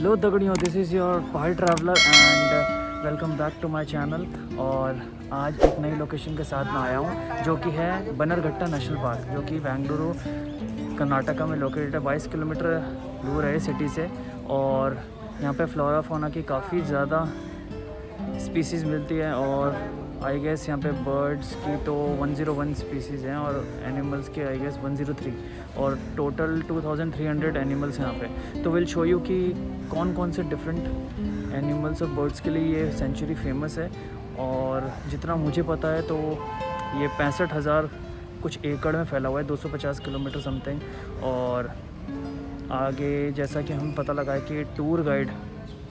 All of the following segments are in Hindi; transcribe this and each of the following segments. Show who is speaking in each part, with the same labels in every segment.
Speaker 1: हेलो दगड़ियों, this is your Pahadi traveller and welcome back to my channel. और आज एक नई लोकेशन के साथ में आया हूँ जो कि है बन्नरघट्टा नेशनल पार्क, जो कि बेंगलुरु कर्नाटका में लोकेटेड है। 22 किलोमीटर दूर है सिटी से। और यहाँ पे फ्लोरा फौना की काफ़ी ज़्यादा स्पीसीज़ मिलती है। और आई गेस यहाँ पे बर्ड्स की तो 101 स्पीसीज़ हैं और एनिमल्स के आई गेस 103, और टोटल 2300 एनिमल्स हैं यहाँ पे। तो विल शो यू कि कौन कौन से डिफरेंट एनिमल्स और बर्ड्स के लिए ये सेंचुरी फेमस है। और जितना मुझे पता है तो ये 65,000 कुछ एकड़ में फैला हुआ है, 250 किलोमीटर समथिंग। और आगे जैसा कि हम पता लगा है कि टूर गाइड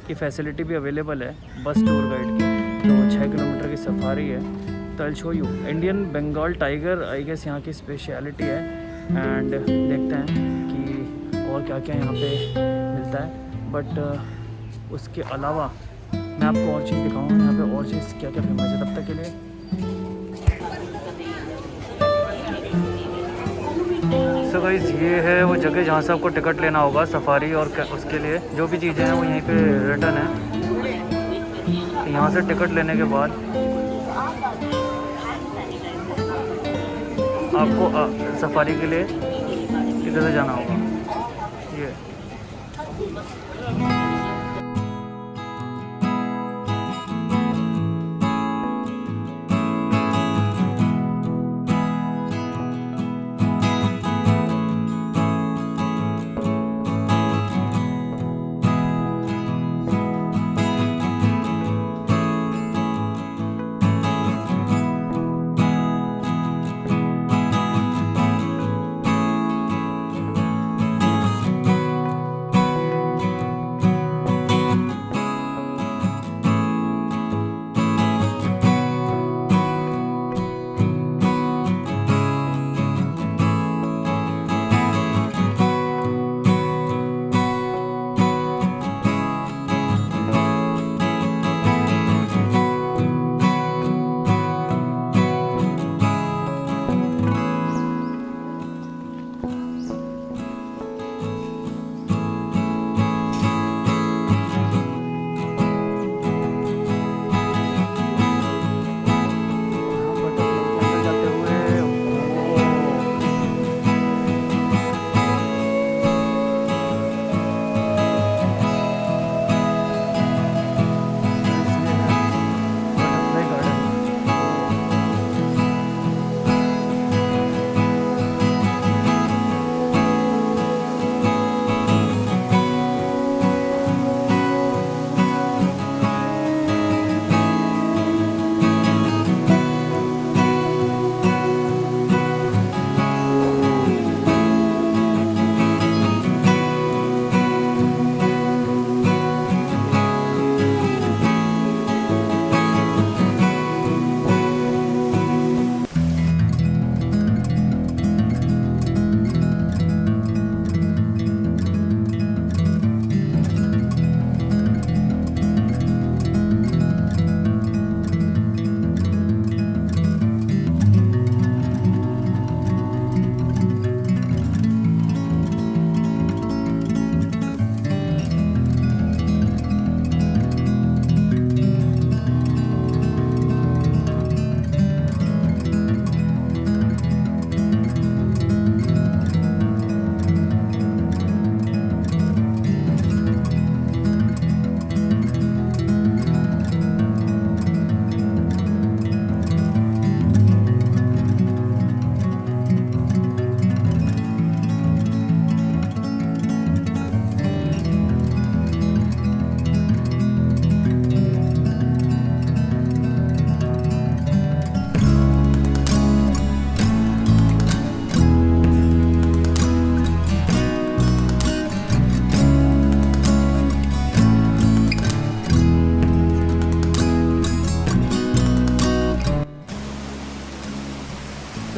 Speaker 1: की फैसिलिटी भी अवेलेबल है, बस टूर गाइड की। तो 6 किलोमीटर की सफारी है। तो I show you Indian Bengal tiger I guess यहाँ की स्पेशलिटी है। एंड देखते हैं कि और क्या क्या यहाँ पे मिलता है। बट उसके अलावा मैं आपको और चीज़ दिखाऊंगा यहाँ पे, और चीज़ क्या क्या फेमस है। तब तक के लिए सो गाइस, ये है वो जगह जहाँ से आपको टिकट लेना होगा सफारी, और उसके लिए जो भी चीज़ें हैं वो यहीं पे रिटर्न है। यहाँ से टिकट लेने के बाद आपको सफारी के लिए इधर से जाना होगा। ये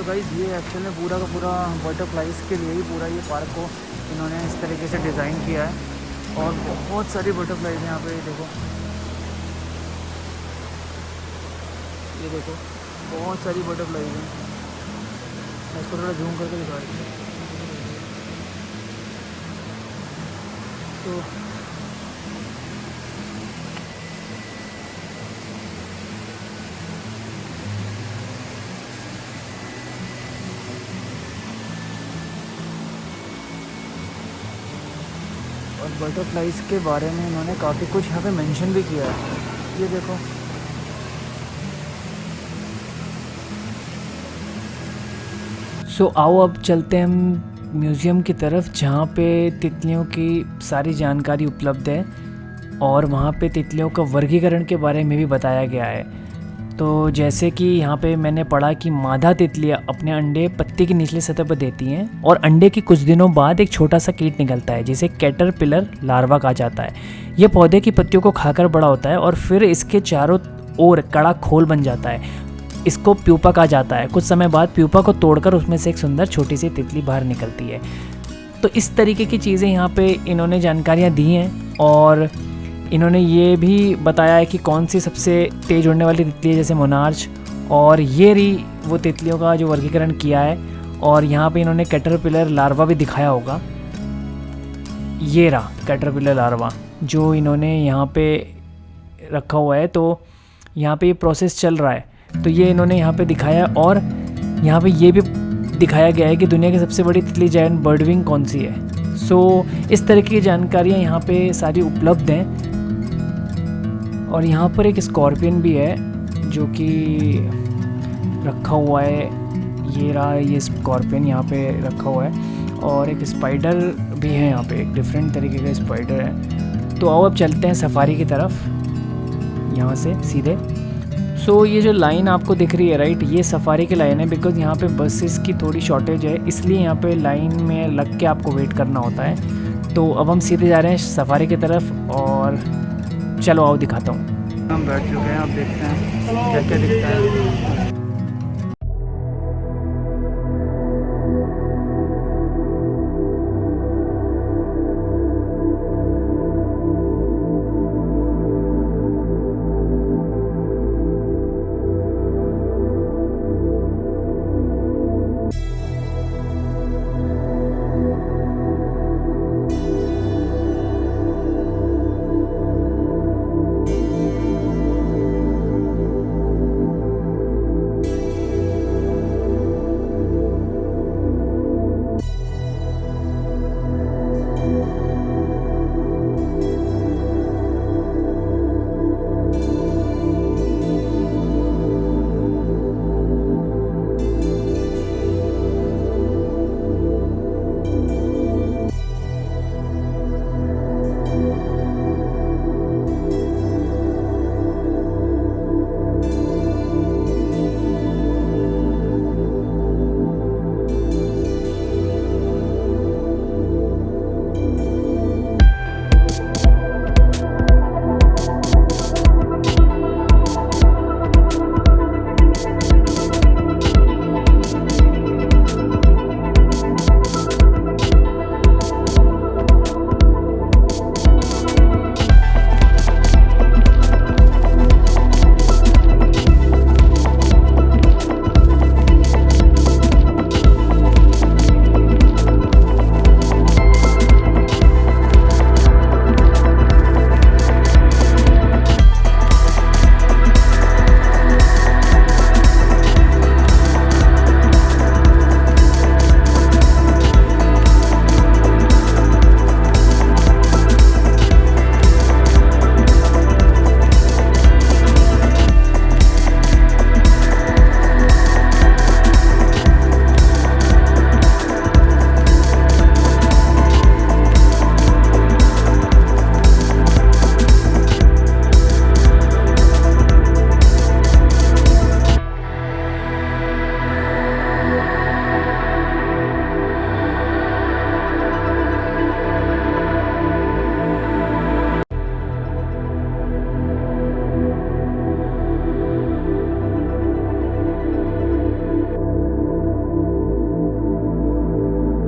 Speaker 1: गाइस, ये एक्चुअल में पूरा का पूरा बटरफ्लाइज के लिए ही पूरा ये पार्क को इन्होंने इस तरीके से डिज़ाइन किया है। और बहुत सारी बटरफ्लाइज हैं यहाँ पे। देखो, ये देखो, बहुत सारी बटरफ्लाइज हैं। मैं इसको थोड़ा जूम करके दिखा रही हूँ। तो और बटरफ्लाइज के बारे में इन्होंने काफ़ी कुछ यहाँ पे मेंशन भी किया है। ये देखो, सो आओ अब चलते हैं हम म्यूज़ियम की तरफ, जहाँ पे तितलियों की सारी जानकारी उपलब्ध है और वहाँ पे तितलियों का वर्गीकरण के बारे में भी बताया गया है। तो जैसे कि यहाँ पे मैंने पढ़ा कि मादा तितलियाँ अपने अंडे पत्ती की निचली सतह पर देती हैं और अंडे के कुछ दिनों बाद एक छोटा सा कीट निकलता है जिसे कैटरपिलर लार्वा कहा जाता है। यह पौधे की पत्तियों को खाकर बड़ा होता है और फिर इसके चारों ओर कड़ा खोल बन जाता है। इसको प्यूपा कहा जाता है। कुछ समय बाद प्यूपा को तोड़कर उसमें से एक सुंदर छोटी सी तितली बाहर निकलती है। तो इस तरीके की चीज़ें यहाँ पे इन्होंने जानकारियाँ दी हैं और इन्होंने ये भी बताया है कि कौन सी सबसे तेज़ उड़ने वाली तितली है, जैसे मोनार्च, और ये रही वो तितलियों का जो वर्गीकरण किया है। और यहाँ पे इन्होंने कैटरपिलर लार्वा भी दिखाया होगा, ये रहा कैटरपिलर लार्वा जो इन्होंने यहाँ पे रखा हुआ है। तो यहाँ पे ये प्रोसेस चल रहा है, तो ये इन्होंने यहाँ पे दिखाया। और यहाँ पे ये भी दिखाया गया है कि दुनिया की सबसे बड़ी तितली जायंट बर्डविंग कौन सी है। सो इस तरह की जानकारियाँ यहाँ पे सारी उपलब्ध हैं। और यहाँ पर एक स्कॉर्पियन भी है जो कि रखा हुआ है, ये रहा, ये स्कॉर्पियन यहाँ पे रखा हुआ है। और एक स्पाइडर भी है यहाँ पे, एक डिफरेंट तरीके का स्पाइडर है। तो आओ अब चलते हैं सफारी की तरफ यहाँ से सीधे। सो ये जो लाइन आपको दिख रही है राइट, ये सफारी की लाइन है, बिकॉज़ यहाँ पे बसेस की थोड़ी शॉर्टेज है, इसलिए यहाँ पे लाइन में लग के आपको वेट करना होता है। तो अब हम सीधे जा रहे हैं सफारी की तरफ और चलो आओ दिखाता हूँ। हम बैठ चुके हैं, अब देखते हैं क्या क्या दिखता है।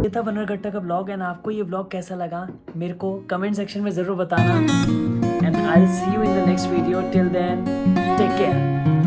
Speaker 1: ये था बनरघट्टा का ब्लॉग। एंड आपको ये ब्लॉग कैसा लगा मेरे को कमेंट सेक्शन में ज़रूर बताना। And I will see you in the next video. Till then take care.